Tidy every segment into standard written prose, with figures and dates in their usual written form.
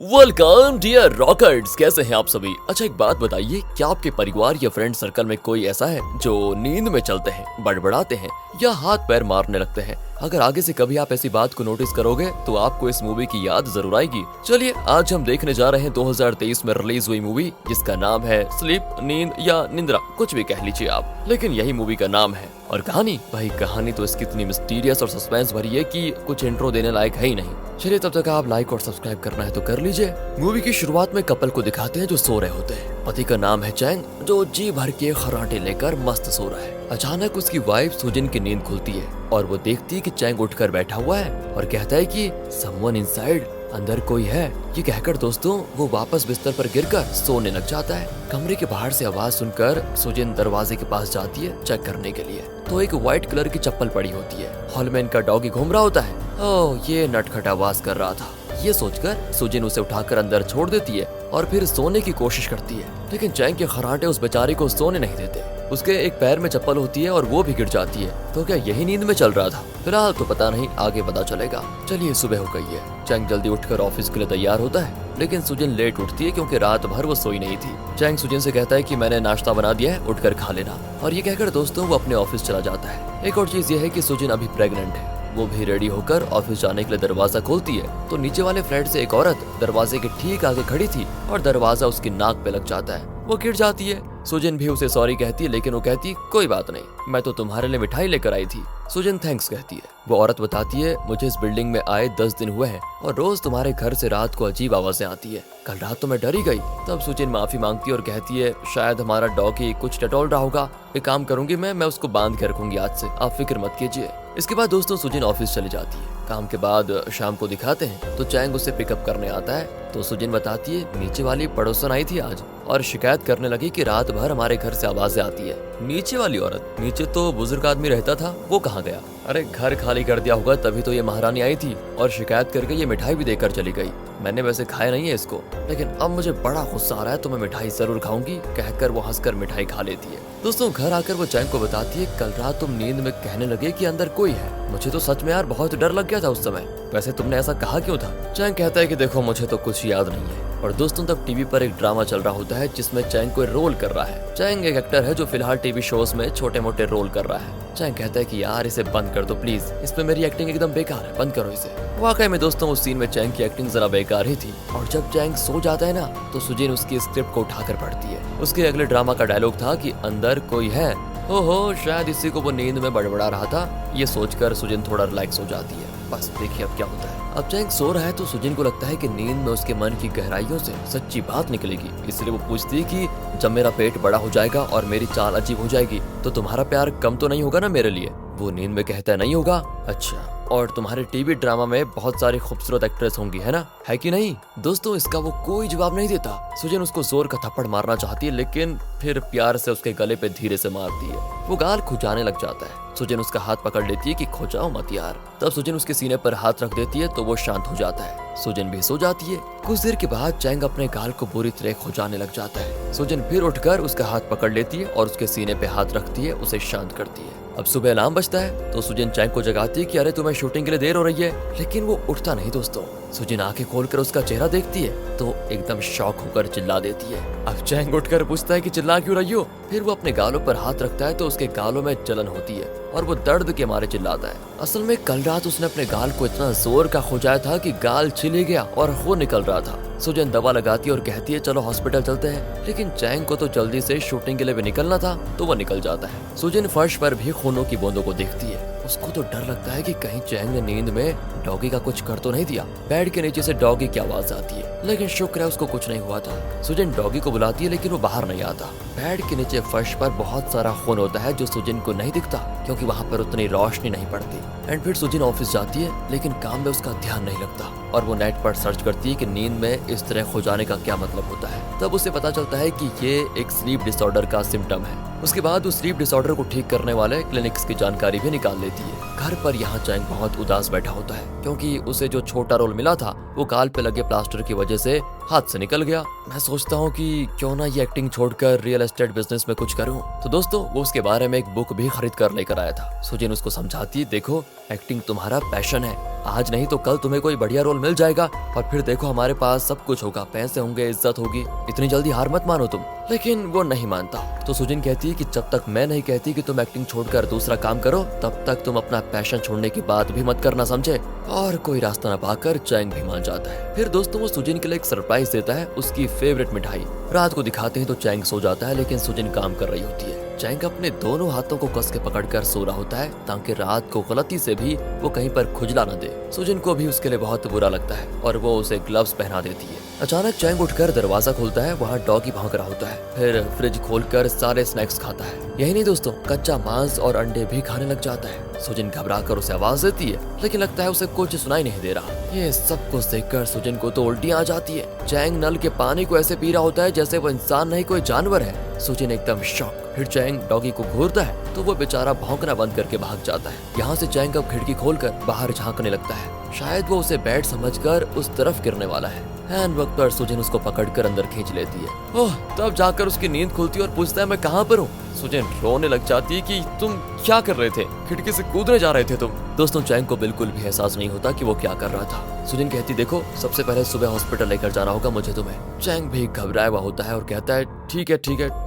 Welcome dear रॉकर्ट्स, कैसे हैं आप सभी। अच्छा एक बात बताइए, क्या आपके परिवार या फ्रेंड सर्कल में कोई ऐसा है जो नींद में चलते हैं, बड़बड़ाते हैं या हाथ पैर मारने लगते हैं? अगर आगे से कभी आप ऐसी बात को नोटिस करोगे तो आपको इस मूवी की याद जरूर आएगी। चलिए आज हम देखने जा रहे हैं 2023 में रिलीज हुई मूवी जिसका नाम है स्लीप, नींद या निंद्रा, कुछ भी कह लीजिए आप, लेकिन यही मूवी का नाम है। और कहानी, भाई कहानी तो इसकी इतनी मिस्टीरियस और सस्पेंस भरी है कि कुछ इंट्रो देने लायक है ही नहीं। चलिए तब तक आप लाइक और सब्सक्राइब करना है तो कर लीजिए। मूवी की शुरुआत में कपल को दिखाते हैं जो सो रहे होते हैं। पति का नाम है चैंग, जो जी भर के खर्राटे लेकर मस्त सो रहा है। अचानक उसकी वाइफ सुजिन की नींद खुलती है और वो देखती है कि चैंग उठकर बैठा हुआ है और कहता है कि समवन इनसाइड, अंदर कोई है। ये कहकर दोस्तों वो वापस बिस्तर पर गिरकर सोने लग जाता है। कमरे के बाहर से आवाज सुनकर सुजिन दरवाजे के पास जाती है चेक करने के लिए, तो एक व्हाइट कलर की चप्पल पड़ी होती है। हॉल में इनका डॉगी घूम रहा होता है। ओह, ये नटखट आवाज कर रहा था। ये सोचकर सुजिन उसे उठाकर अंदर छोड़ देती है और फिर सोने की कोशिश करती है, लेकिन चैंग के खर्राटे उस बेचारे को सोने नहीं देते। उसके एक पैर में चप्पल होती है और वो भी गिर जाती है। तो क्या यही नींद में चल रहा था? फिलहाल तो पता नहीं, आगे पता चलेगा। चलिए सुबह हो गई है। चैंग जल्दी उठकर ऑफिस के लिए तैयार होता है, लेकिन सुजिन लेट उठती है क्योंकि रात भर वो सोई नहीं थी। चैंग सुजिन से कहता है कि मैंने नाश्ता बना दिया है, उठकर खा लेना। और ये कहकर दोस्तों वो अपने ऑफिस चला जाता है। एक और चीज ये है कि सुजिन अभी प्रेग्नेंट है। वो भी रेडी होकर ऑफिस जाने के लिए दरवाजा खोलती है तो नीचे वाले फ्लैट से एक औरत दरवाजे के ठीक आगे खड़ी थी और दरवाजा उसकी नाक पे लग जाता है। वो गिर जाती है। सुजिन भी उसे सॉरी कहती है, लेकिन वो कहती है कोई बात नहीं, मैं तो तुम्हारे लिए मिठाई लेकर आई थी। सुजिन थैंक्स कहती है। वो औरत बताती है मुझे इस बिल्डिंग में आए 10 दिन हुए हैं और रोज तुम्हारे घर से रात को अजीब आवाजें आती है। कल रात तो मैं डर ही गई। तब सुजिन माफी मांगती है और कहती है शायद हमारा डॉगी कुछ टटोल रहा होगा। एक काम करूंगी, मैं उसको बांध के रखूंगी आज से, आप फिक्र मत कीजिए। इसके बाद दोस्तों सुजिन ऑफिस चली जाती है। काम के बाद शाम को दिखाते हैं तो चैंग उसे पिकअप करने आता है। तो सुजिन बताती है नीचे वाली पड़ोसन आई थी आज और शिकायत करने लगी कि रात भर हमारे घर से आवाजें आती है। नीचे वाली औरत? नीचे तो बुजुर्ग आदमी रहता था, वो कहाँ गया? अरे घर खाली कर दिया होगा, तभी तो ये महारानी आई थी और शिकायत करके ये मिठाई भी देकर चली गई। मैंने वैसे खाया नहीं है इसको, लेकिन अब मुझे बड़ा गुस्सा आ रहा है तो मैं मिठाई जरूर खाऊंगी, कहकर वो हंसकर मिठाई खा लेती है। दोस्तों घर आकर वो चैंग को बताती है कल रात तुम नींद में कहने लगे कि अंदर कोई है। मुझे तो सच में यार बहुत डर लग गया था उस समय। वैसे तुमने ऐसा कहा क्यों था? चैंग कहता है कि देखो मुझे तो कुछ याद नहीं है। और दोस्तों तब टीवी पर एक ड्रामा चल रहा होता है जिसमें चैंग कोई रोल कर रहा है। चैंग एक एक्टर है जो फिलहाल टीवी शोज में छोटे मोटे रोल कर रहा है। चैंग कहता है कि यार इसे बंद कर दो प्लीज, इसमें मेरी एक्टिंग एकदम बेकार है, बंद करो इसे। वाकई में दोस्तों उस सीन में चैंग की एक्टिंग जरा बेकार ही थी। और जब चैंग सो जाता है ना तो सुजिन उसकी स्क्रिप्ट को उठाकर पढ़ती है। उसके अगले ड्रामा का डायलॉग था कि अंदर कोई है। ओहो, शायद इसी को वो नींद में बड़बड़ा रहा था। ये सोचकर सुजिन थोड़ा रिलैक्स हो जाती है। बस देखिए अब क्या होता है। अब चैंग सो रहा है तो सुजिन को लगता है कि नींद में उसके मन की गहराइयों से सच्ची बात निकलेगी। इसलिए वो पूछती है कि जब मेरा पेट बड़ा हो जाएगा और मेरी चाल अजीब हो जाएगी तो तुम्हारा प्यार कम तो नहीं होगा ना मेरे लिए? वो नींद में कहता है नहीं होगा। अच्छा, और तुम्हारे टीवी ड्रामा में बहुत सारी खूबसूरत एक्ट्रेस होंगी है ना, है कि नहीं? दोस्तों इसका वो कोई जवाब नहीं देता। सुजिन उसको जोर का थप्पड़ मारना चाहती है, लेकिन फिर प्यार से उसके गले पे धीरे से मारती है। वो गाल खुजाने लग जाता है। सुजिन उसका हाथ पकड़ लेती है कि खुजाओ मत यार। तब सुजिन उसके सीने पर हाथ रख देती है तो वो शांत हो जाता है। सुजिन भी सो जाती है। कुछ देर के बाद चैंग अपने गाल को बुरी तरह खुजाने लग जाता है। सुजिन फिर उठकर उसका हाथ पकड़ लेती है और उसके सीने पे हाथ रखती है, उसे शांत करती है। अब सुबह अलार्म बजता है तो सुजिन चैंग को जगाती है कि अरे तुम्हें शूटिंग के लिए देर हो रही है, लेकिन वो उठता नहीं। दोस्तों सुजिन आंखें खोलकर उसका चेहरा देखती है तो एकदम शॉक होकर चिल्ला देती है। अब चैंग उठकर पूछता है कि चिल्ला क्यों रही हो? फिर वो अपने गालों पर हाथ रखता है तो उसके गालों में जलन होती है और वो दर्द के मारे चिल्लाता है। असल में कल रात उसने अपने गाल को इतना जोर का खुजाया था कि गाल छिल ही गया और खून निकल रहा था। सुजिन दवा लगाती है और कहती है चलो हॉस्पिटल चलते हैं, लेकिन चैंग को तो जल्दी से शूटिंग के लिए भी निकलना था तो वो निकल जाता है। सुजिन फर्श पर भी खूनों की बूंदों को देखती है। उसको तो डर लगता है कि कहीं चैंग ने नींद में डॉगी का कुछ कर तो नहीं दिया। बेड के नीचे से डॉगी की आवाज आती है, लेकिन शुक्र है उसको कुछ नहीं हुआ था। सुजिन डॉगी को बुलाती है लेकिन वो बाहर नहीं आता। बेड के नीचे फर्श पर बहुत सारा खून होता है जो सुजिन को नहीं दिखता क्योंकि वहाँ पर उतनी रोशनी नहीं पड़ती। एंड फिर सुजिन ऑफिस जाती है, लेकिन काम में उसका ध्यान नहीं लगता और वो नेट पर सर्च करती है कि नींद में इस तरह खुजाने का क्या मतलब होता है। तब उसे पता चलता है कि ये एक स्लीप डिसऑर्डर का सिम्टम है। उसके बाद वो स्लीप डिसऑर्डर को ठीक करने वाले क्लिनिक्स की जानकारी भी निकाल लेती है। घर पर यहाँ चैंग बहुत उदास बैठा होता है क्योंकि उसे जो छोटा रोल मिला था वो गाल पे लगे प्लास्टर की वजह से हाथ से निकल गया। मैं सोचता हूँ कि क्यों ना ये एक्टिंग छोड़कर रियल एस्टेट बिजनेस में कुछ करूँ। तो दोस्तों वो उसके बारे में एक बुक भी खरीद कर लेकर आया था। सुजिन उसको समझाती है, देखो एक्टिंग तुम्हारा पैशन है, आज नहीं तो कल तुम्हें कोई बढ़िया रोल मिल जाएगा और फिर देखो हमारे पास सब कुछ होगा, पैसे होंगे, इज्जत होगी, इतनी जल्दी हार मत मानो तुम। लेकिन वो नहीं मानता। तो सुजिन कहती है कि जब तक मैं नहीं कहती कि तुम एक्टिंग छोड़कर दूसरा काम करो तब तक तुम अपना पैशन छोड़ने की बात भी मत करना, समझे। और कोई रास्ता न पाकर चैंग भी मान जाता है। फिर दोस्तों वो सुजिन के लिए एक सरप्राइज देता है, उसकी फेवरेट मिठाई। रात को दिखाते हैं तो चैंग सो जाता है लेकिन सुजिन काम कर रही होती है। चैंग अपने दोनों हाथों को कस के पकड़कर सो रहा होता है ताकि रात को गलती से भी वो कहीं पर खुजला न दे। सुजिन को भी उसके लिए बहुत बुरा लगता है और वो उसे ग्लव्स पहना देती है। अचानक चैंग उठकर दरवाजा खोलता है, वहाँ डॉगी भौंक रहा होता है। फिर फ्रिज खोलकर सारे स्नैक्स खाता है। यही नहीं दोस्तों, कच्चा मांस और अंडे भी खाने लग जाता है। सुजिन घबराकर उसे आवाज देती है लेकिन लगता है उसे कुछ सुनाई नहीं दे रहा। ये सब कुछ देखकर सुजिन को तो उल्टियां आ जाती है। चैंग नल के पानी को ऐसे पी रहा होता है जैसे वो इंसान नहीं कोई जानवर है। सुजिन एकदम शॉक। फिर चैंग डॉगी को घूरता है तो वो बेचारा भौंकना बंद करके भाग जाता है। यहाँ से चैंग अब खिड़की खोलकर बाहर झांकने लगता है, शायद वो उसे बैट समझकर उस तरफ गिरने वाला है। हैन वक्त पर सुजिन उसको पकड़कर अंदर खींच लेती है। ओह, तब जाकर उसकी नींद खुलती है और पूछता है मैं कहाँ पर हूँ। सुजिन रोने लग जाती है कि तुम क्या कर रहे थे, खिड़की से कूदने जा रहे थे तुम। दोस्तों चैंग को बिल्कुल भी एहसास नहीं होता कि वो क्या कर रहा था। सुजिन कहती देखो सबसे पहले सुबह हॉस्पिटल लेकर जाना होगा मुझे तुम्हें। चैंग भी घबराया हुआ होता है और कहता है ठीक है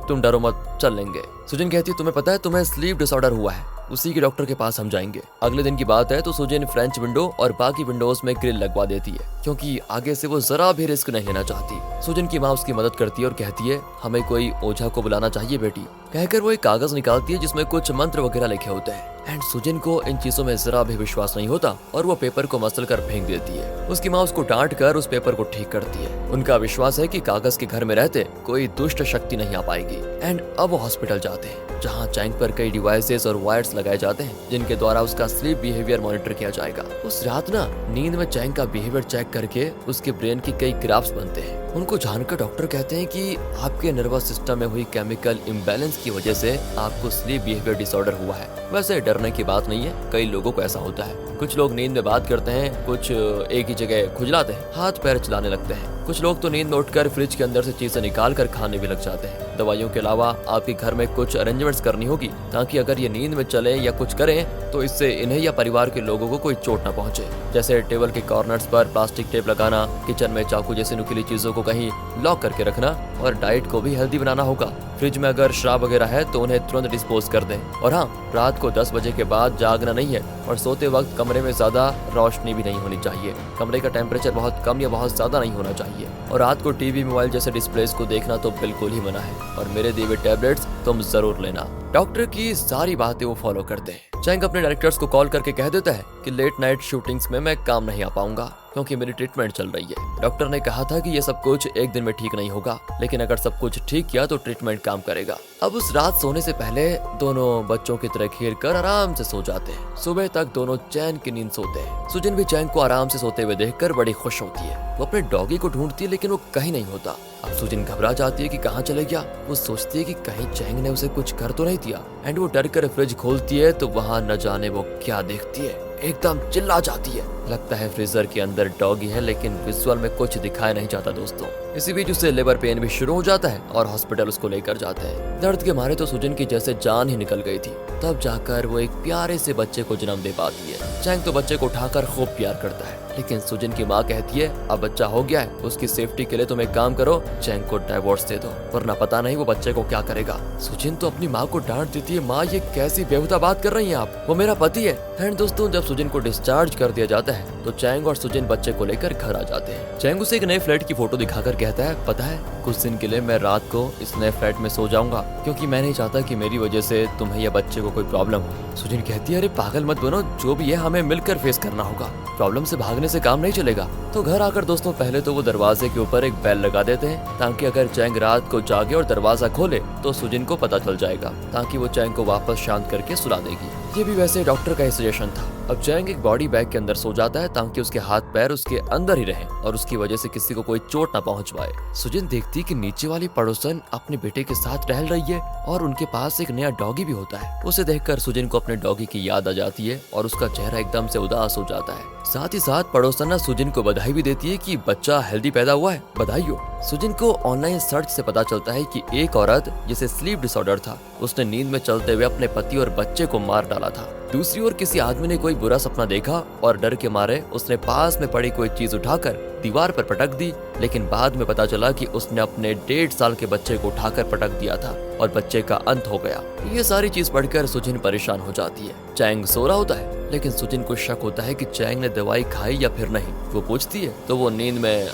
तुम डरो मत, चल लेंगे। सुजिन कहती है तुम्हें पता है तुम्हें स्लीप डिसऑर्डर हुआ है, उसी के डॉक्टर के पास हम जाएंगे। अगले दिन की बात है तो सुजिन फ्रेंच विंडो और बाकी विंडोज में ग्रिल लगवा देती है क्योंकि आगे से वो जरा भी रिस्क नहीं लेना चाहती। सुजिन की माँ उसकी मदद करती है और कहती है हमें कोई ओझा को बुलाना चाहिए बेटी। कहकर वो एक कागज निकालती है जिसमें कुछ मंत्र वगैरह लिखे होते हैं। एंड सुजिन को इन चीजों में जरा भी विश्वास नहीं होता और वो पेपर को मसल कर फेंक देती है। उसकी माँ उसको डांट कर उस पेपर को ठीक करती है। उनका विश्वास है कि कागज के घर में रहते कोई दुष्ट शक्ति नहीं आ पाएगी। एंड अब वो हॉस्पिटल जाते हैं जहाँ चैंग पर कई डिवाइसेस और वायर्स लगाए जाते हैं जिनके द्वारा उसका स्लीप बिहेवियर मॉनिटर किया जाएगा। उस रात ना नींद में चैंग का बिहेवियर चेक करके उसके ब्रेन की कई ग्राफ्स बनते हैं। उनको जानकर डॉक्टर कहते हैं कि आपके नर्वस सिस्टम में हुई केमिकल इम्बैलेंस की वजह से आपको स्लीप बिहेवियर डिसऑर्डर हुआ है। वैसे डरने की बात नहीं है, कई लोगों को ऐसा होता है। कुछ लोग नींद में बात करते हैं, कुछ एक ही जगह खुजलाते हैं, हाथ पैर चलाने लगते हैं। कुछ लोग तो नींद में उठकर फ्रिज के अंदर से चीजें निकाल कर खाने भी लग जाते हैं। दवाइयों के अलावा आपके घर में कुछ अरेंजमेंट्स करनी होगी ताकि अगर ये नींद में चले या कुछ करें तो इससे इन्हें या परिवार के लोगों को कोई चोट न पहुंचे। जैसे टेबल के कॉर्नर्स पर प्लास्टिक टेप लगाना, किचन में चाकू जैसी नुकीली चीजों को कहीं लॉक करके रखना और डाइट को भी हेल्दी बनाना होगा। फ्रिज में अगर शराब वगैरह है तो उन्हें तुरंत डिस्पोज कर दें। और हाँ, रात को 10 बजे के बाद जागना नहीं है और सोते वक्त कमरे में ज्यादा रोशनी भी नहीं होनी चाहिए। कमरे का टेम्परेचर बहुत कम या बहुत ज्यादा नहीं होना चाहिए और रात को टीवी, मोबाइल जैसे डिस्प्लेस को देखना तो बिल्कुल ही मना है। और मेरे दिए हुए टैबलेट्स तुम जरूर लेना। डॉक्टर की सारी बातें वो फॉलो करते हैं। चैंग अपने डायरेक्टर्स को कॉल करके कह देता है कि लेट नाइट शूटिंग्स में मैं काम नहीं आ पाऊंगा क्योंकि मेरी ट्रीटमेंट चल रही है। डॉक्टर ने कहा था कि ये सब कुछ एक दिन में ठीक नहीं होगा, लेकिन अगर सब कुछ ठीक किया तो ट्रीटमेंट काम करेगा। अब उस रात सोने से पहले दोनों बच्चों की तरह खेल कर आराम से सो जाते हैं। सुबह तक दोनों चैन की नींद सोते हैं। सुजिन भी चैंग को आराम से सोते हुए देखकर बड़ी खुश होती है। वो अपने डॉगी को ढूंढती है लेकिन वो कहीं नहीं होता। अब सुजिन घबरा जाती है कि कहाँ चले गया। वो सोचती है कि कहीं चैंग ने उसे कुछ कर तो नहीं दिया। एंड वो डर कर फ्रिज खोलती है तो वहाँ न जाने वो क्या देखती है, एकदम चिल्ला जाती है। लगता है फ्रीजर के अंदर डॉगी है लेकिन विजुअल में कुछ दिखाया नहीं जाता दोस्तों। इसी बीच उसे लेबर पेन भी शुरू हो जाता है और हॉस्पिटल उसको लेकर जाते हैं। दर्द के मारे तो सुजिन की जैसे जान ही निकल गई थी। तब जाकर वो एक प्यारे से बच्चे को जन्म दे पाती है। चैंग तो बच्चे को उठाकर खूब प्यार करता है लेकिन सुजिन की माँ कहती है अब बच्चा हो गया है, उसकी सेफ्टी के लिए तुम एक काम करो, चैंग को डाइवोर्स दे दो वरना पता नहीं वो बच्चे को क्या करेगा। सुजिन तो अपनी माँ को डांट देती है, माँ ये कैसी बेहुदा बात कर रही हैं आप, वो मेरा पति है। एंड दोस्तों जब सुजिन को डिस्चार्ज कर दिया जाता है तो चैंग और सुजिन बच्चे को लेकर घर आ जाते हैं। चैंग उसे एक नए फ्लैट की फोटो दिखाकर कहता है पता है कुछ दिन के लिए मैं रात को इस नए फ्लैट में सो जाऊंगा क्योंकि मैं नहीं चाहता कि मेरी वजह से तुम्हें या बच्चे को कोई प्रॉब्लम हो। सुजिन कहती है अरे पागल मत बनो, जो भी है हमें मिलकर फेस करना होगा, प्रॉब्लम से भागने से काम नहीं चलेगा। तो घर आकर दोस्तों पहले तो वो दरवाजे के ऊपर एक बेल लगा देते हैं ताकि अगर चैंग रात को जागे और दरवाजा खोले तो सुजिन को पता चल जाएगा ताकि वो चैंग को वापस शांत करके सुला देगी। ये भी वैसे डॉक्टर का ही सजेशन था। अब चैंग एक बॉडी बैग के अंदर सो जाता है ताकि उसके हाथ पैर उसके अंदर ही रहें और उसकी वजह से किसी को कोई चोट ना पहुंच पाए। सुजिन देखती कि नीचे वाली पड़ोसन अपने बेटे के साथ टहल रही है और उनके पास एक नया डॉगी भी होता है। उसे देखकर सुजिन को अपने डॉगी की याद आ जाती है और उसका चेहरा एकदम से उदास हो जाता है। साथ ही साथ पड़ोसन सुजिन को बधाई भी देती है कि बच्चा हेल्दी पैदा हुआ है, बधाई हो। सुजिन को ऑनलाइन सर्च से पता चलता है कि एक औरत जिसे स्लीप डिसऑर्डर था, उसने नींद में चलते हुए अपने पति और बच्चे को मार डाला था। दूसरी ओर किसी आदमी ने कोई बुरा सपना देखा और डर के मारे उसने पास में पड़ी कोई चीज उठाकर दीवार पर पटक दी, लेकिन बाद में पता चला कि उसने अपने 1.5 साल के बच्चे को उठाकर पटक दिया था और बच्चे का अंत हो गया। ये सारी चीज पढ़कर सुजिन परेशान हो जाती है। चैंग सो रहा होता है, लेकिन सुजिन को शक होता है कि चैंग ने दवाई खाई या फिर नहीं। वो पूछती है तो वो नींद में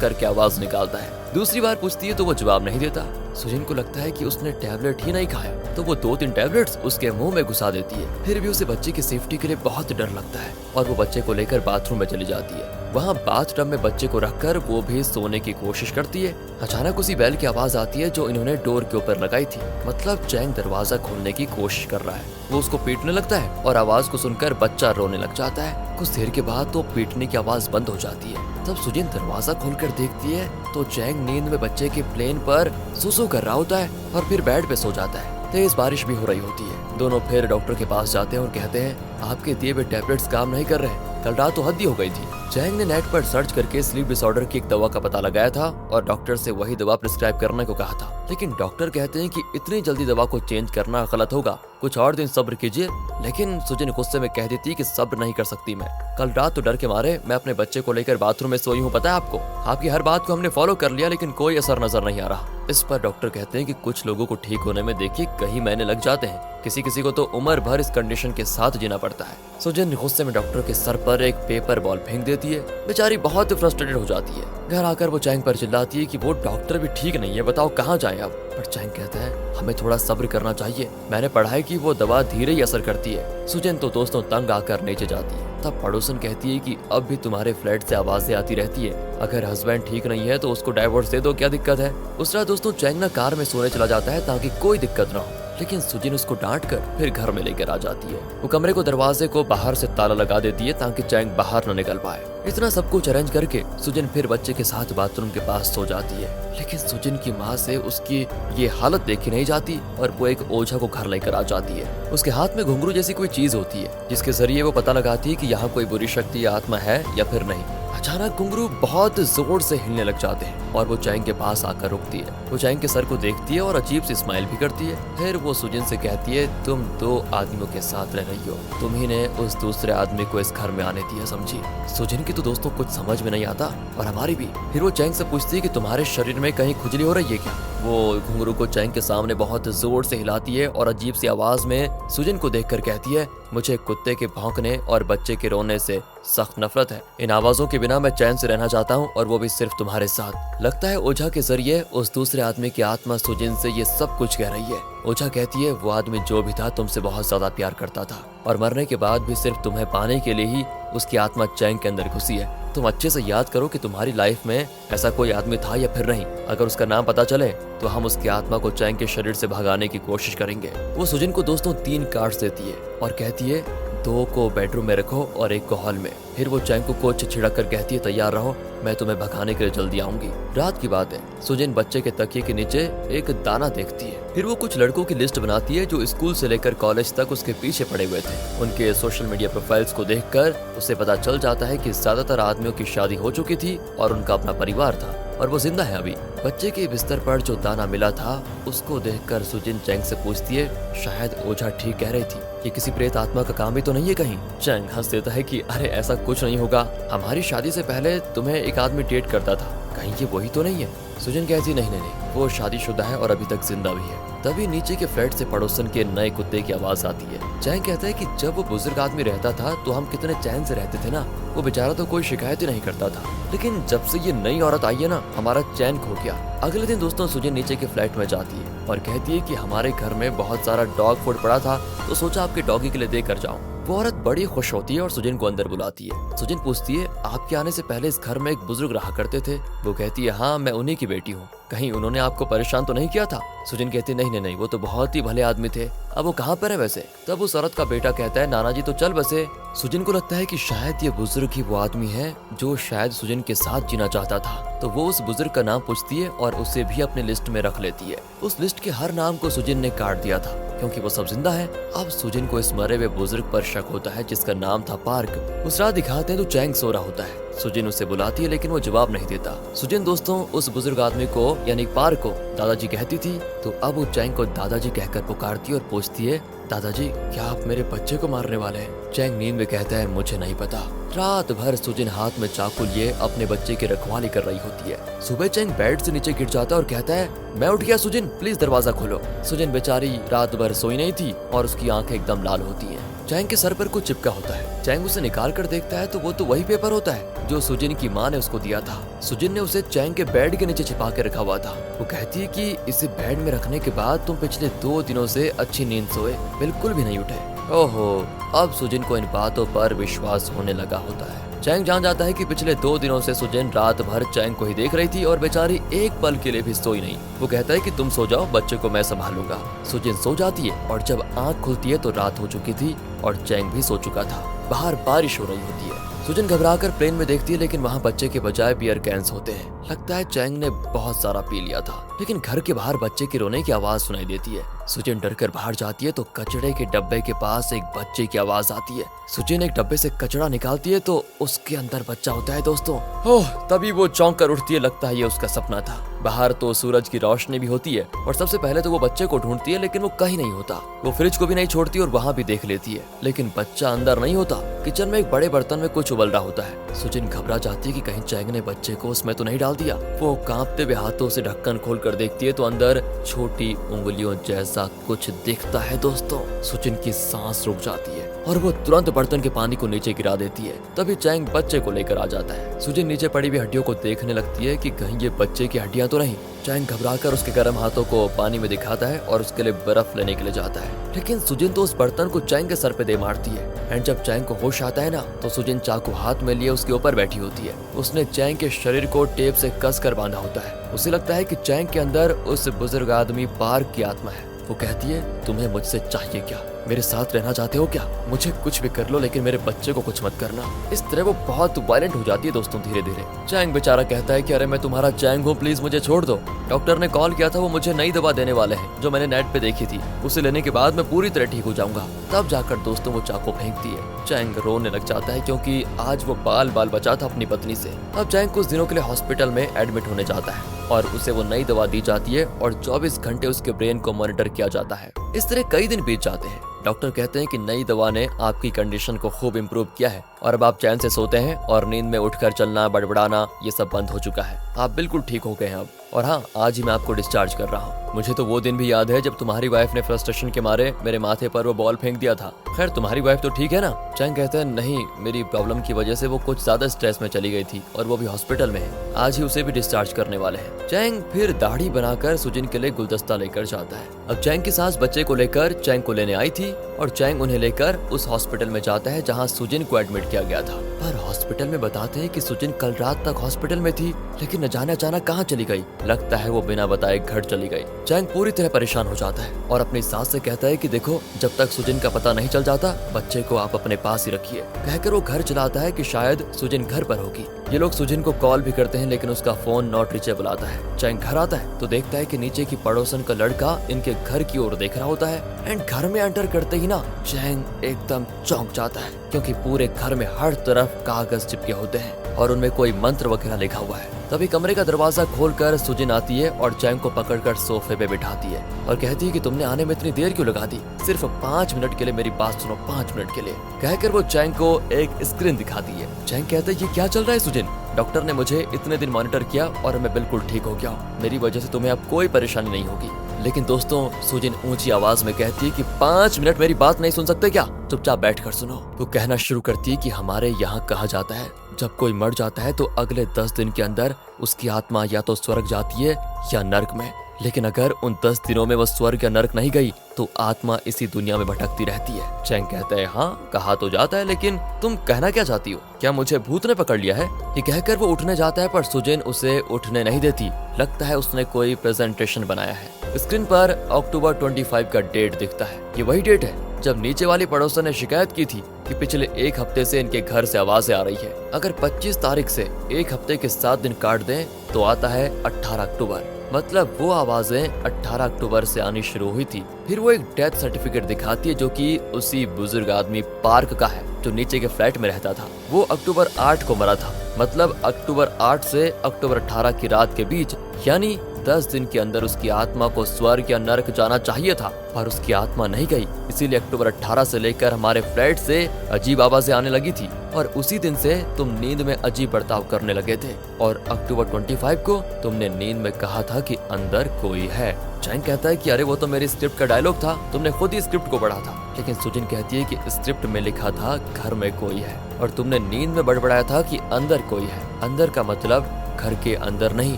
करके आवाज निकालता है। दूसरी बार पूछती है तो वो जवाब नहीं देता। सुजिन को लगता है कि उसने टैबलेट ही नहीं खाया, तो वो 2-3 टैबलेट्स उसके मुंह में घुसा देती है। फिर भी उसे बच्चे की सेफ्टी के लिए बहुत डर लगता है और वो बच्चे को लेकर बाथरूम में चली जाती है। वहाँ बाथटब में बच्चे को रखकर वो भी सोने की कोशिश करती है। अचानक उसी बेल की आवाज आती है जो इन्होंने डोर के ऊपर लगाई थी। मतलब चैंग दरवाजा खोलने की कोशिश कर रहा है। वो उसको पीटने लगता है और आवाज को सुनकर बच्चा रोने लग जाता है। कुछ देर के बाद तो पीटने की आवाज बंद हो जाती है। तब सुजिन दरवाजा खोलकर देखती है तो चैंग नींद में बच्चे के प्लेन पर सुसु कर रहा होता है और फिर बेड पे सो जाता है। तेज बारिश भी हो रही होती है। दोनों फिर डॉक्टर के पास जाते हैं और कहते हैं आपके दिए हुए टैबलेट्स काम नहीं कर रहे। कल रात तो हद ही हो गई थी। चैंग ने नेट पर सर्च करके स्लीप डिसऑर्डर की एक दवा का पता लगाया था और डॉक्टर से वही दवा प्रिस्क्राइब करने को कहा था, लेकिन डॉक्टर कहते हैं कि इतनी जल्दी दवा को चेंज करना गलत होगा, कुछ और दिन सब्र कीजिए। लेकिन सुजिन गुस्से में कह देती कि सब्र नहीं कर सकती मैं। कल रात तो डर के मारे मैं अपने बच्चे को लेकर बाथरूम में सोई हूँ, पता है आपको। आपकी हर बात को हमने फॉलो कर लिया लेकिन कोई असर नजर नहीं आ रहा। इस पर डॉक्टर कहते हैं कि कुछ लोगों को ठीक होने में देखिए कई महीने लग जाते हैं, किसी को तो उम्र भर इस कंडीशन के साथ जीना पड़ता है। सुजिन गुस्से में डॉक्टर के सर पर एक पेपर बॉल फेंक देती है। बेचारी बहुत फ्रस्ट्रेटेड हो जाती है। घर आकर वो चैंग पर चिल्लाती है कि वो डॉक्टर भी ठीक नहीं है, बताओ कहाँ जाएं अब। पर चैंग कहता है हमें थोड़ा सब्र करना चाहिए, मैंने पढ़ा है कि वो दवा धीरे ही असर करती है। सुजिन तो दोस्तों तंग आकर नीचे जाती है। तब पड़ोसन कहती है कि अब भी तुम्हारे फ्लैट से आवाजें आती रहती है, अगर हस्बैंड ठीक नहीं है तो उसको डाइवोर्स दे दो, क्या दिक्कत है। उस रात दोस्तों चैंग ना कार में सोने चला जाता है ताकि कोई दिक्कत ना हो, लेकिन सुजिन उसको डांट कर फिर घर में लेकर आ जाती है। वो कमरे को दरवाजे को बाहर से ताला लगा देती है ताकि चैंग बाहर न निकल पाए। इतना सब कुछ अरेंज करके सुजिन फिर बच्चे के साथ बाथरूम के पास सो जाती है, लेकिन सुजिन की माँ से उसकी ये हालत देखी नहीं जाती और वो एक ओझा को घर लेकर आ जाती है। उसके हाथ में घुंघरू जैसी कोई चीज होती है जिसके जरिए वो पता लगाती है कि यहाँ कोई बुरी शक्ति या आत्मा है या फिर नहीं। अचानक घुंघरू बहुत जोर से हिलने लग जाते हैं और वो चैंग के पास आकर रुकती है। वो चैंग के सर को देखती है और अजीब सी स्माइल भी करती है। फिर वो सुजिन से कहती है तुम 2 आदमियों के साथ रह रही हो, तुम ही ने उस दूसरे आदमी को इस घर में आने दिया, समझी। सुजिन की तो दोस्तों कुछ समझ में नहीं आता और हमारी भी। फिर वो चैंग से पूछती है कि तुम्हारे शरीर में कहीं खुजली हो रही है क्या। वो घुंघरू को चैंग के सामने बहुत जोर से हिलाती है और अजीब सी आवाज में सुजिन को देखकर कहती है मुझे कुत्ते के भौंकने और बच्चे के रोने से सख्त नफरत है। इन आवाजों के बिना मैं चैन से रहना चाहता हूँ और वो भी सिर्फ तुम्हारे साथ। लगता है ओझा के जरिए उस दूसरे आदमी की आत्मा सुजिन से ये सब कुछ कह रही है। ओझा कहती है वो आदमी जो भी था तुमसे बहुत ज्यादा प्यार करता था और मरने के बाद भी सिर्फ तुम्हें पाने के लिए ही उसकी आत्मा चैंग के अंदर घुसी है। तुम अच्छे से याद करो कि तुम्हारी लाइफ में ऐसा कोई आदमी था या फिर नहीं। अगर उसका नाम पता चले तो हम उसकी आत्मा को चैंग के शरीर से भगाने की कोशिश करेंगे। वो सुजिन को दोस्तों 3 कार्ड्स देती है और कहती है 2 को बेडरूम में रखो और 1 को हॉल में। फिर वो चैंग को कुछ छिड़क कर कहती है तैयार रहो, मैं तुम्हें भगाने के लिए जल्दी आऊंगी। रात की बात है। सुजिन बच्चे के तकिए के नीचे एक दाना देखती है। फिर वो कुछ लड़कों की लिस्ट बनाती है जो स्कूल से लेकर कॉलेज तक उसके पीछे पड़े हुए थे। उनके सोशल मीडिया प्रोफाइल्स को देखकर उसे पता चल जाता है कि ज्यादातर आदमियों की शादी हो चुकी थी और उनका अपना परिवार था और वो जिंदा है अभी। बच्चे के बिस्तर पर जो दाना मिला था उसको देखकर सुजिन चैंग से पूछती है शायद ओझा ठीक कह रही थी, ये किसी प्रेत आत्मा का काम ही तो नहीं है कहीं। चैंग हंस देता है कि अरे ऐसा कुछ नहीं होगा, हमारी शादी से पहले तुम्हें एक आदमी डेट करता था, कहीं ये वही तो नहीं है। सुजिन कहती नहीं, वो शादीशुदा है और अभी तक जिंदा भी है। तभी नीचे के फ्लैट से पड़ोसन के नए कुत्ते की आवाज आती है। चैंग कहता है कि जब वो बुजुर्ग आदमी रहता था तो हम कितने चैन से रहते थे ना, वो बेचारा तो कोई शिकायत ही नहीं करता था, लेकिन जब से ये नई औरत आई है ना हमारा चैन खो गया। अगले दिन दोस्तों सुजिन नीचे के फ्लैट में जाती है और कहती है कि हमारे घर में बहुत सारा डॉग फूड पड़ा था तो सोचा आपके डॉगी के लिए दे कर जाऊं। वो औरत बड़ी खुश होती है और सुजिन को अंदर बुलाती है। सुजिन पूछती है आपके आने से पहले इस घर में एक बुजुर्ग रहा करते थे। वो कहती है हाँ मैं उन्हीं की बेटी हूँ, कहीं उन्होंने आपको परेशान तो नहीं किया था? सुजिन कहती नहीं नहीं नहीं, वो तो बहुत ही भले आदमी थे, अब वो कहाँ पर है वैसे? तब उस औरत का बेटा कहता है नाना जी तो चल बसे। सुजिन को लगता है कि शायद ये बुजुर्ग ही वो आदमी है जो शायद सुजिन के साथ जीना चाहता था, तो वो उस बुजुर्ग का नाम पूछती है और उसे भी अपने लिस्ट में रख लेती है। उस लिस्ट के हर नाम को सुजिन ने काट दिया था क्योंकि वो सब जिंदा है। अब सुजिन को इस मरे हुए बुजुर्ग पर शक होता है जिसका नाम था पार्क। उस रात दिखाते हैं तो चैंग सो रहा होता है। सुजिन उसे बुलाती है लेकिन वो जवाब नहीं देता। सुजिन दोस्तों उस बुजुर्ग आदमी को यानी पार्क को दादाजी कहती थी, तो अब वो चैंग को दादाजी कहकर पुकारती है और पूछती है दादाजी क्या आप मेरे बच्चे को मारने वाले हैं? चैंग नींद में कहता है मुझे नहीं पता। रात भर सुजिन हाथ में चाकू लिए अपने बच्चे की रखवाली कर रही होती है। सुबह चैंग बेड से नीचे गिर जाता है और कहता है मैं उठ गया सुजिन, प्लीज दरवाजा खोलो। सुजिन बेचारी रात भर सोई नहीं थी और उसकी आंखें एकदम लाल होती हैं। चैंग के सर पर कुछ चिपका होता है। चैंग उसे निकाल कर देखता है तो वो तो वही पेपर होता है जो सुजिन की माँ ने उसको दिया था। सुजिन ने उसे चैंग के बेड के नीचे छिपा के रखा हुआ था। वो कहती है कि इसे बेड में रखने के बाद तुम पिछले 2 दिनों से अच्छी नींद सोए, बिल्कुल भी नहीं उठे। ओहो, अब सुजिन को इन बातों पर विश्वास होने लगा होता है। चैंग जान जाता है कि पिछले 2 दिनों से सुजिन रात भर चैंग को ही देख रही थी और बेचारी एक पल के लिए भी सोई नहीं। वो कहता है कि तुम सो जाओ, बच्चे को मैं संभालूंगा। सुजिन सो जाती है और जब आंख खुलती है तो रात हो चुकी थी और चैंग भी सो चुका था। बाहर बारिश हो रही होती है। सुजिन घबराकर प्लेन में देखती है लेकिन वहाँ बच्चे के बजाय बियर कैंस होते हैं। लगता है चैंग ने बहुत सारा पी लिया था। लेकिन घर के बाहर बच्चे की रोने की आवाज सुनाई देती है। सुजिन डरकर बाहर जाती है तो कचड़े के डब्बे के पास एक बच्चे की आवाज आती है। सुजिन एक डब्बे से कचड़ा निकालती है तो उसके अंदर बच्चा होता है दोस्तों। ओह, तभी वो चौंक कर उठती है, लगता है ये उसका सपना था। बाहर तो सूरज की रोशनी भी होती है और सबसे पहले तो वो बच्चे को ढूंढती है लेकिन वो कहीं नहीं होता। वो फ्रिज को भी नहीं छोड़ती और वहाँ भी देख लेती है लेकिन बच्चा अंदर नहीं होता। किचन में एक बड़े बर्तन में कुछ उबल रहा होता है। सुजिन घबरा जाती है कि कहीं चैंग ने बच्चे को उसमें तो नहीं डाल दिया। वो कांपते हुए हाथों से ढक्कन खोल कर देखती है तो अंदर छोटी उंगलियों जैसा कुछ दिखता है दोस्तों। सुजिन की सांस रुक जाती है और वो तुरंत बर्तन के पानी को नीचे गिरा देती है। तभी चैंग बच्चे को लेकर आ जाता है। सुजिन नीचे पड़ी हुई हड्डियों को देखने लगती है कि कहीं ये बच्चे की हड्डियां तो नहीं। चैंग घबराकर उसके गर्म हाथों को पानी में दिखाता है और उसके लिए बर्फ लेने के लिए जाता है, लेकिन सुजिन तो उस बर्तन को चैंग के सर पे दे मारती है। एंड जब चैंग को होश आता है ना तो सुजिन चाकू हाथ में लिए उसके ऊपर बैठी होती है। उसने चैंग के शरीर को टेप से कस कर बांधा होता है। उसे लगता है कि चैंग के अंदर उस बुजुर्ग आदमी पार्क की आत्मा है। वो कहती है तुम्हें मुझसे चाहिए क्या? मेरे साथ रहना चाहते हो क्या? मुझे कुछ भी कर लो लेकिन मेरे बच्चे को कुछ मत करना। इस तरह वो बहुत वायलेंट हो जाती है दोस्तों धीरे धीरे। चैंग बेचारा कहता है कि अरे मैं तुम्हारा चैंग हूँ, प्लीज मुझे छोड़ दो। डॉक्टर ने कॉल किया था, वो मुझे नई दवा देने वाले हैं जो मैंने नेट पे देखी थी। उसे लेने के बाद मैं पूरी तरह ठीक हो जाऊंगा। तब जाकर दोस्तों वो चाकू फेंकती है। चैंग रोने लग जाता है क्योंकि आज वो बाल बचा था अपनी पत्नी से। अब चैंग कुछ दिनों के लिए हॉस्पिटल में एडमिट होने जाता है और उसे वो नई दवा दी जाती है और 24 घंटे उसके ब्रेन को मॉनिटर किया जाता है। इस तरह कई दिन बीत जाते हैं। डॉक्टर कहते हैं कि नई दवा ने आपकी कंडीशन को खूब इम्प्रूव किया है और अब आप चैन से सोते हैं और नींद में उठकर चलना, बड़बड़ाना ये सब बंद हो चुका है। आप बिल्कुल ठीक हो गए हैं अब। और हाँ, आज ही मैं आपको डिस्चार्ज कर रहा हूँ। मुझे तो वो दिन भी याद है जब तुम्हारी वाइफ ने फ्रस्ट्रेशन के मारे मेरे माथे पर वो बॉल फेंक दिया था। खैर तुम्हारी वाइफ तो ठीक है ना? चैंग कहता है नहीं, मेरी प्रॉब्लम की वजह से वो कुछ ज्यादा स्ट्रेस में चली गई थी और वो भी हॉस्पिटल में है। आज ही उसे भी डिस्चार्ज करने वाले हैं। चैंग फिर दाढ़ी बनाकर सुजिन के लिए गुलदस्ता लेकर जाता है। अब चैंग की सास बच्चे को लेकर चैंग को लेने आई थी और चैंग उन्हें लेकर उस हॉस्पिटल में जाता है जहाँ सुजिन को एडमिट किया गया था। पर हॉस्पिटल में बताते हैं कि सुजिन कल रात तक हॉस्पिटल में थी लेकिन न जाने अचानक कहाँ चली गई। लगता है वो बिना बताए घर चली गई। चैंग पूरी तरह परेशान हो जाता है और अपनी सास से कहता है कि देखो, जब तक सुजिन का पता नहीं चल जाता बच्चे को आप अपने पास ही रखिए। कहकर वो घर चलाता है कि शायद सुजिन घर पर होगी। ये लोग सुजिन को कॉल भी करते हैं लेकिन उसका फोन नॉट रीचेबल आता है। चैंग घर आता है तो देखता है कि नीचे की पड़ोसन का लड़का इनके घर की ओर देख रहा होता है। एंड घर में एंटर करते ही ना चैंग एकदम चौंक जाता है क्योंकि पूरे घर में हर तरफ कागज चिपके होते हैं और उनमें कोई मंत्र वगैरह लिखा हुआ है। तभी कमरे का दरवाजा खोलकर सुजिन आती है और चैंग को पकड़कर सोफे पे बिठाती है और कहती है कि तुमने आने में इतनी देर क्यों लगा दी? सिर्फ 5 मिनट के लिए मेरी बात सुनो, 5 मिनट के लिए। कहकर वो चैंग को एक स्क्रीन दिखाती है। चैंग कहता है ये क्या चल रहा है सुजिन? डॉक्टर ने मुझे इतने दिन मॉनिटर किया और मैं बिल्कुल ठीक हो गया हूँ। मेरी वजह से तुम्हें अब कोई परेशानी नहीं होगी। लेकिन दोस्तों सुजिन ऊंची आवाज में कहती है कि 5 मिनट मेरी बात नहीं सुन सकते क्या? चुपचाप बैठकर सुनो। वो कहना शुरू करती है कि हमारे यहाँ कहा जाता है जब कोई मर जाता है तो अगले 10 दिन के अंदर उसकी आत्मा या तो स्वर्ग जाती है या नर्क में। लेकिन अगर उन 10 दिनों में वो स्वर्ग या नर्क नहीं गई तो आत्मा इसी दुनिया में भटकती रहती है। चैंग कहता है हाँ कहा तो जाता है, लेकिन तुम कहना क्या चाहती हो? क्या मुझे भूत ने पकड़ लिया है? ये कहकर वो उठने जाता है पर सुजिन उसे उठने नहीं देती। लगता है उसने कोई प्रेजेंटेशन बनाया है। स्क्रीन पर अक्टूबर 25 का डेट दिखता है। ये वही डेट है जब नीचे वाली पड़ोसन ने शिकायत की थी कि पिछले 1 हफ्ते से इनके घर से आवाजें आ रही है। अगर 25 तारीख से 1 हफ्ते के 7 दिन काट दें तो आता है 18 अक्टूबर। मतलब वो आवाजें 18 अक्टूबर से आनी शुरू हुई थी। फिर वो एक डेथ सर्टिफिकेट दिखाती है जो कि उसी बुजुर्ग आदमी पार्क का है जो नीचे के फ्लैट में रहता था। वो अक्टूबर 8 को मरा था। मतलब अक्टूबर 8 से अक्टूबर 18 की रात के बीच, यानी 10 दिन के अंदर उसकी आत्मा को स्वर्ग या नरक जाना चाहिए था, पर उसकी आत्मा नहीं गई। इसीलिए अक्टूबर 18 से लेकर हमारे फ्लैट से अजीब आवाजें आने लगी थी और उसी दिन से तुम नींद में अजीब बर्ताव करने लगे थे। और अक्टूबर 25 को तुमने नींद में कहा था कि अंदर कोई है। चैंग कहता है कि अरे वो तो मेरी स्क्रिप्ट का डायलॉग था, तुमने खुद ही स्क्रिप्ट को पढ़ा था। लेकिन सुजिन कहती है कि स्क्रिप्ट में लिखा था घर में कोई है और तुमने नींद में बड़बड़ाया था कि अंदर कोई है। अंदर का मतलब घर के अंदर नहीं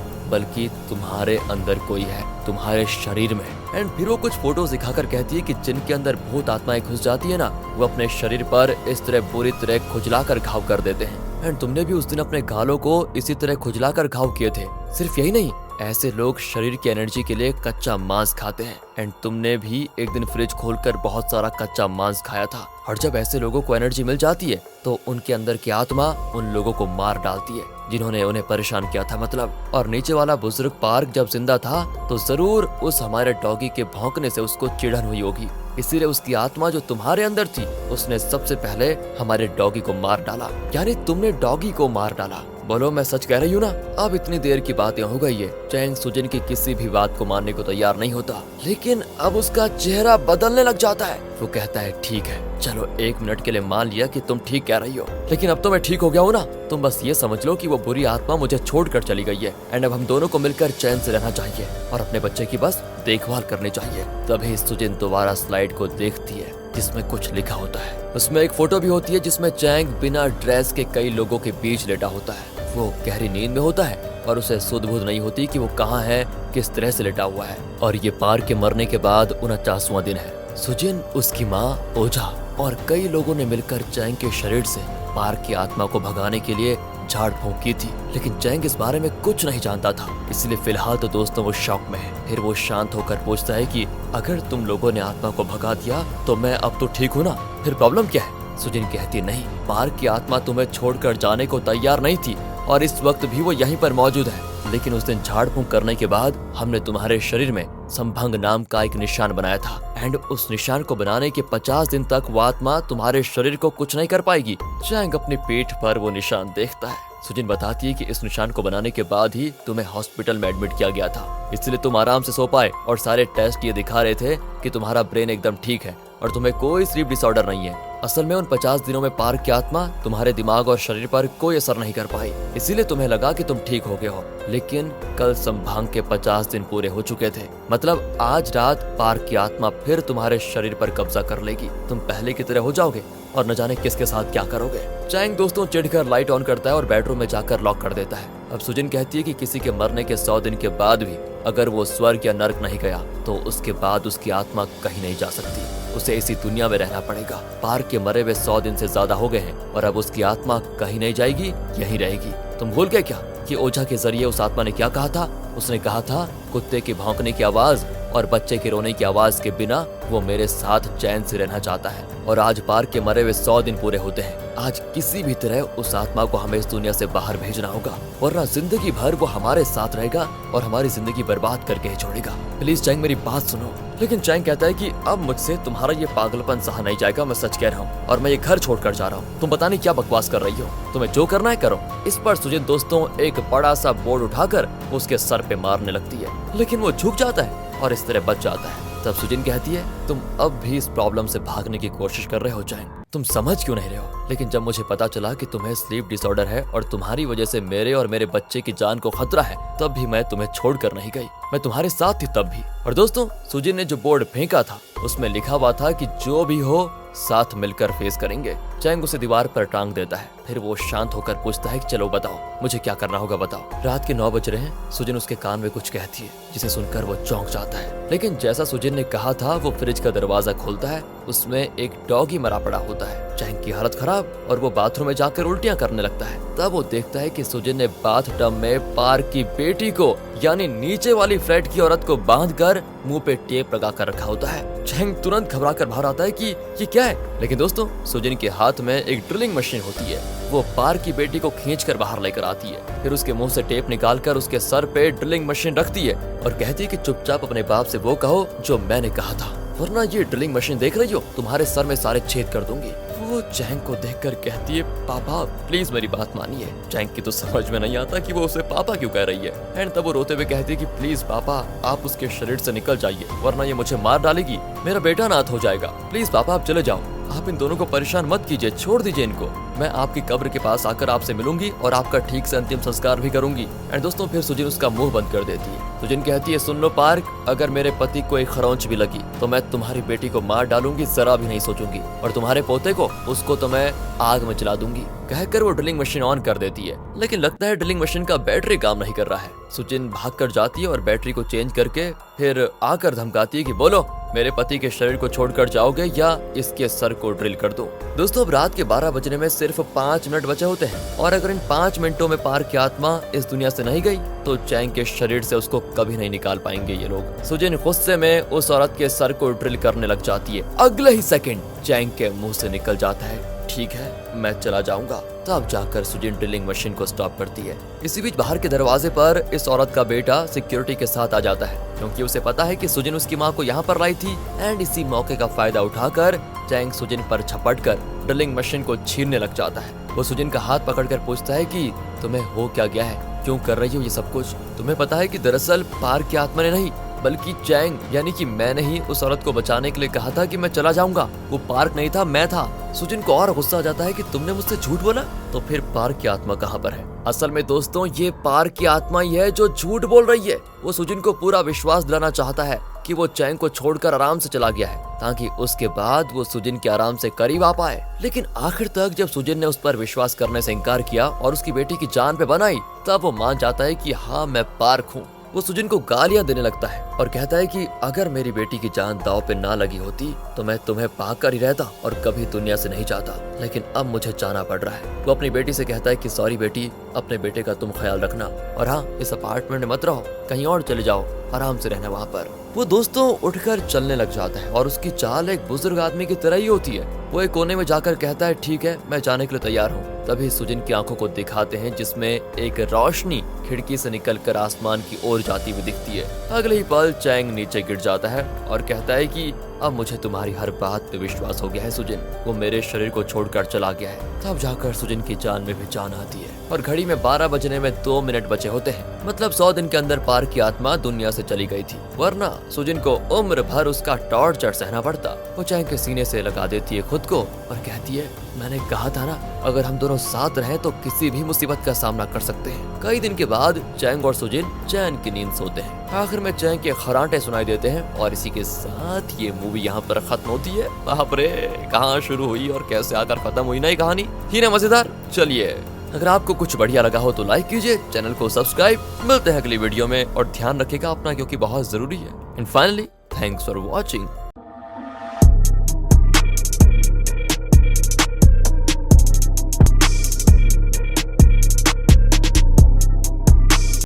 बल्कि तुम्हारे अंदर कोई है, तुम्हारे शरीर में। एंड फिर वो कुछ फोटोज दिखाकर कहती है कि जिनके अंदर भूत आत्माएं घुस जाती है ना, वो अपने शरीर पर इस तरह बुरी तरह खुजलाकर घाव कर देते हैं। एंड तुमने भी उस दिन अपने गालों को इसी तरह खुजलाकर घाव किए थे। सिर्फ यही नहीं, ऐसे लोग शरीर की एनर्जी के लिए कच्चा मांस खाते हैं। एंड तुमने भी एक दिन फ्रिज खोलकर बहुत सारा कच्चा मांस खाया था। और जब ऐसे लोगों को एनर्जी मिल जाती है तो उनके अंदर की आत्मा उन लोगों को मार डालती है जिन्होंने उन्हें परेशान किया था। मतलब और नीचे वाला बुजुर्ग पार्क जब जिंदा था तो जरूर उस हमारे डॉगी के भौंकने से उसको चिढ़न हुई होगी। इसीलिए उसकी आत्मा जो तुम्हारे अंदर थी उसने सबसे पहले हमारे डॉगी को मार डाला। यानी तुमने डॉगी को मार डाला। बोलो मैं सच कह रही हूँ ना? अब इतनी देर की बातें हो गई है। चैंग सुजिन की किसी भी बात को मानने को तैयार नहीं होता, लेकिन अब उसका चेहरा बदलने लग जाता है। वो कहता है ठीक है चलो 1 मिनट के लिए मान लिया कि तुम ठीक कह रही हो, लेकिन अब तो मैं ठीक हो गया हूँ ना। तुम बस ये समझ लो कि वो बुरी आत्मा मुझे छोड़कर चली गई है एंड अब हम दोनों को मिलकर चैन से रहना चाहिए और अपने बच्चे की बस देखभाल करनी चाहिए। तभी सुजिन दोबारा स्लाइड को देखती है जिसमें कुछ लिखा होता है। उसमें एक फोटो भी होती है जिसमें चैंग बिना ड्रेस के कई लोगों के बीच लेटा होता है। वो गहरी नींद में होता है और उसे सुध बुध नहीं होती कि वो कहाँ है, किस तरह से लेटा हुआ है। और ये पार्क के मरने के बाद 49वां दिन है। सुजिन, उसकी माँ, ओझा और कई लोगों ने मिलकर चैंग के शरीर से पार्क की आत्मा को भगाने के लिए झाड़ फूंक की थी। लेकिन चैंग इस बारे में कुछ नहीं जानता था, इसलिए फिलहाल तो दोस्तों वो शॉक में है। फिर वो शांत होकर पूछता है कि अगर तुम लोगों ने आत्मा को भगा दिया तो मैं अब तो ठीक हूँ ना, फिर प्रॉब्लम क्या है? सुजिन कहती नहीं, पार्क की आत्मा तुम्हें छोड़कर जाने को तैयार नहीं थी और इस वक्त भी वो यहीं पर मौजूद है। लेकिन उस दिन झाड़ फूंक करने के बाद हमने तुम्हारे शरीर में संभंग नाम का एक निशान बनाया था एंड उस निशान को बनाने के 50 दिन तक वो आत्मा तुम्हारे शरीर को कुछ नहीं कर पाएगी। चैंग अपनी पीठ पर वो निशान देखता है। सुजिन बताती है कि इस निशान को बनाने के बाद ही तुम्हें हॉस्पिटल में एडमिट किया गया था, इसलिए तुम आराम से सो पाए और सारे टेस्ट ये दिखा रहे थे कि तुम्हारा ब्रेन एकदम ठीक है और तुम्हें कोई स्लीप डिसऑर्डर नहीं है। असल में उन 50 दिनों में पार्क की आत्मा तुम्हारे दिमाग और शरीर पर कोई असर नहीं कर पाई, इसीलिए तुम्हें लगा कि तुम ठीक हो गए हो। लेकिन कल संभांग के 50 दिन पूरे हो चुके थे। मतलब आज रात पार्क की आत्मा फिर तुम्हारे शरीर पर कब्जा कर लेगी। तुम पहले की तरह हो जाओगे और न जाने किसके साथ क्या करोगे। चैंग दोस्तों चिढ़कर लाइट ऑन करता है और बेडरूम में जाकर लॉक कर देता है। अब सुजिन कहती है कि किसी के मरने के 100 दिन के बाद भी अगर वो स्वर्ग या नर्क नहीं गया तो उसके बाद उसकी आत्मा कहीं नहीं जा सकती, उसे इसी दुनिया में रहना पड़ेगा। पार्क के मरे हुए 100 दिन से ज्यादा हो गए हैं और अब उसकी आत्मा कहीं नहीं जाएगी, यहीं रहेगी। तुम भूल गए क्या कि ओझा के जरिए उस आत्मा ने क्या कहा था? उसने कहा था कुत्ते के भौंकने की आवाज और बच्चे के रोने की आवाज के बिना वो मेरे साथ चैन से रहना चाहता है। और आज पार्क के मरे हुए 100 दिन पूरे होते हैं। आज किसी भी तरह उस आत्मा को हमें इस दुनिया से बाहर भेजना होगा, वरना जिंदगी भर वो हमारे साथ रहेगा और हमारी जिंदगी बर्बाद करके ही छोड़ेगा। प्लीज चैंग मेरी बात सुनो। लेकिन चैंग कहता है कि अब मुझसे तुम्हारा ये पागलपन सहा नहीं जाएगा, मैं सच कह रहा हूँ और मैं ये घर छोड़कर जा रहा हूँ। तुम पता नहीं क्या बकवास कर रही हो, तुम्हें जो करना है करो। इस पर सुजिन दोस्तों एक बड़ा सा बोर्ड उठाकर उसके सर पे मारने लगती है, लेकिन वो झुक जाता है और इस तरह बच जाता है। तब सुजिन कहती है तुम अब भी इस प्रॉब्लम से भागने की कोशिश कर रहे हो चैंग, तुम समझ क्यों नहीं रहे हो? लेकिन जब मुझे पता चला कि तुम्हें स्लीप डिसऑर्डर है और तुम्हारी वजह से मेरे और मेरे बच्चे की जान को खतरा है, तब भी मैं तुम्हें छोड़कर नहीं गई, मैं तुम्हारे साथ थी तब भी। और दोस्तों सुजिन ने जो बोर्ड फेंका था उसमें लिखा हुआ था कि जो भी हो साथ मिलकर फेस करेंगे। चैंग उसे दीवार पर टांग देता है फिर वो शांत होकर पूछता है कि चलो बताओ मुझे क्या करना होगा, बताओ। रात के 9 बज रहे हैं। सुजिन उसके कान में कुछ कहती है जिसे सुनकर वो चौंक जाता है। लेकिन जैसा सुजिन ने कहा था वो फ्रिज का दरवाजा खोलता है, उसमें एक डॉगी मरा पड़ा होता है। चैंग की हालत खराब और वो बाथरूम में जाकर उल्टियां करने लगता है। तब वो देखता है कि सुजिन ने बाथटब में पार्क की बेटी को यानी नीचे वाली फ्लैट की औरत को बांधकर मुंह पे टेप लगा कर रखा होता है। चैंग तुरंत घबरा कर बाहर आता है कि ये क्या है। लेकिन दोस्तों सुजिन के हाथ में एक ड्रिलिंग मशीन होती है। वो पार्क की बेटी को खींचकर बाहर लेकर आती है, फिर उसके मुंह से टेप निकालकर उसके सर पे ड्रिलिंग मशीन रखती है और कहती है कि चुपचाप अपने बाप से वो कहो जो मैंने कहा था, वरना ये ड्रिलिंग मशीन देख रही हो तुम्हारे सर में सारे छेद कर दूंगी। वो चैंग को देखकर कहती है पापा प्लीज मेरी बात मानिए। चैंग की तो समझ में नहीं आता कि वो उसे पापा क्यों कह रही है। एंड तब वो रोते हुए कहती है कि प्लीज पापा आप उसके शरीर से निकल जाइए, वरना ये मुझे मार डालेगी, मेरा बेटा अनाथ हो जाएगा। प्लीज पापा आप चले जाओ, आप इन दोनों को परेशान मत कीजिए, छोड़ दीजिए इनको। मैं आपकी कब्र के पास आकर आपसे मिलूंगी और आपका ठीक से अंतिम संस्कार भी करूंगी। एंड दोस्तों फिर सुजिन उसका मुंह बंद कर देती है। सुजिन कहती है सुन लो पार्क, अगर मेरे पति को एक खरोंच भी लगी तो मैं तुम्हारी बेटी को मार डालूंगी, जरा भी नहीं सोचूंगी, और तुम्हारे पोते को उसको तो मैं आग में जला दूंगी। कहकर वो ड्रिलिंग मशीन ऑन कर देती है। लेकिन लगता है ड्रिलिंग मशीन का बैटरी काम नहीं कर रहा है। सुजिन भागकर जाती है और बैटरी को चेंज करके फिर आकर धमकाती है कि बोलो मेरे पति के शरीर को छोड़कर जाओगे या इसके सर को ड्रिल कर दो। दोस्तों अब रात के 12 बजने में सिर्फ 5 मिनट बचे होते हैं और अगर इन 5 मिनटों में पार्क की आत्मा इस दुनिया से नहीं गई तो चैंग के शरीर से उसको कभी नहीं निकाल पाएंगे ये लोग। सुजिन गुस्से में उस औरत के सर को ड्रिल करने लग जाती है। अगले ही सेकंड चैंग के मुंह से निकल जाता है ठीक है मैं चला जाऊंगा। तब जाकर सुजिन ड्रिलिंग मशीन को स्टॉप करती है। इसी बीच बाहर के दरवाजे पर इस औरत का बेटा सिक्योरिटी के साथ आ जाता है क्योंकि उसे पता है कि सुजिन उसकी माँ को यहाँ पर लाई थी। एंड इसी मौके का फायदा उठाकर चैंग सुजिन पर झपटकर ड्रिलिंग मशीन को छीनने लग जाता है। वो सुजिन का हाथ पकड़कर पूछता है कि तुम्हें हो क्या गया है, क्यों कर रही हो ये सब कुछ। तुम्हें पता है कि दरअसल पार्क की आत्मा ने नहीं बल्कि चैंग यानी कि मैंने ही उस औरत को बचाने के लिए कहा था कि मैं चला जाऊंगा। वो पार्क नहीं था मैं था। सुजिन को और गुस्सा आ जाता है कि तुमने मुझसे झूठ बोला, तो फिर पार्क की आत्मा कहाँ पर है। असल में दोस्तों ये पार्क की आत्मा ही है जो झूठ बोल रही है। वो सुजिन को पूरा विश्वास दिलाना चाहता है कि वो चैंग को छोड़कर आराम से चला गया है ताकि उसके बाद वो सुजिन के आराम से करीब आ पाए। लेकिन आखिर तक जब सुजिन ने उस पर विश्वास करने से इनकार किया और उसकी बेटी की जान पे बनाई तब वो मान जाता है कि हाँ मैं पार्क हूँ। वो सुजिन को गालियां देने लगता है और कहता है कि अगर मेरी बेटी की जान दांव पे ना लगी होती तो मैं तुम्हें पाकर ही रहता और कभी दुनिया से नहीं जाता, लेकिन अब मुझे जाना पड़ रहा है। वो अपनी बेटी से कहता है कि सॉरी बेटी, अपने बेटे का तुम ख्याल रखना और हाँ इस अपार्टमेंट में मत रहो, कहीं और चले जाओ, आराम से रहना वहाँ पर। वो दोस्तों उठकर चलने लग जाता है और उसकी चाल एक बुजुर्ग आदमी की तरह ही होती है। वो एक कोने में जाकर कहता है ठीक है मैं जाने के लिए तैयार हूँ। तभी सुजिन की आंखों को दिखाते हैं जिसमें एक रोशनी खिड़की से निकलकर आसमान की ओर जाती हुई दिखती है। अगले ही पल चैंग नीचे गिर जाता है और कहता है कि अब मुझे तुम्हारी हर बात पे विश्वास हो गया है सुजिन, वो मेरे शरीर को छोड़कर चला गया है। तब जाकर सुजिन की जान में भी जान आती है और घड़ी में 12 बजने में 2 मिनट बचे होते हैं। मतलब 100 दिन के अंदर पार्क की आत्मा दुनिया से चली गई थी, वरना सुजिन को उम्र भर उसका टॉर्चर सहना पड़ता। वो चैंग के सीने से लगा देती है खुद को और कहती है मैंने कहा था ना अगर हम दोनों साथ रहें तो किसी भी मुसीबत का सामना कर सकते हैं। कई दिन के बाद चैंग और सुजिन चैन की नींद सोते हैं। आखिर में चैंग के खराटे सुनाई देते हैं और इसी के साथ ये मूवी यहाँ पर खत्म होती है। बाप रे कहाँ शुरू हुई और कैसे आकर खत्म हुई ना ये कहानी, ही ना मजेदार। चलिए अगर आपको कुछ बढ़िया लगा हो तो लाइक कीजिए, चैनल को सब्सक्राइब। मिलते हैं अगली वीडियो में और ध्यान रखिएगा अपना क्योंकि बहुत जरूरी है। And finally thanks for watching.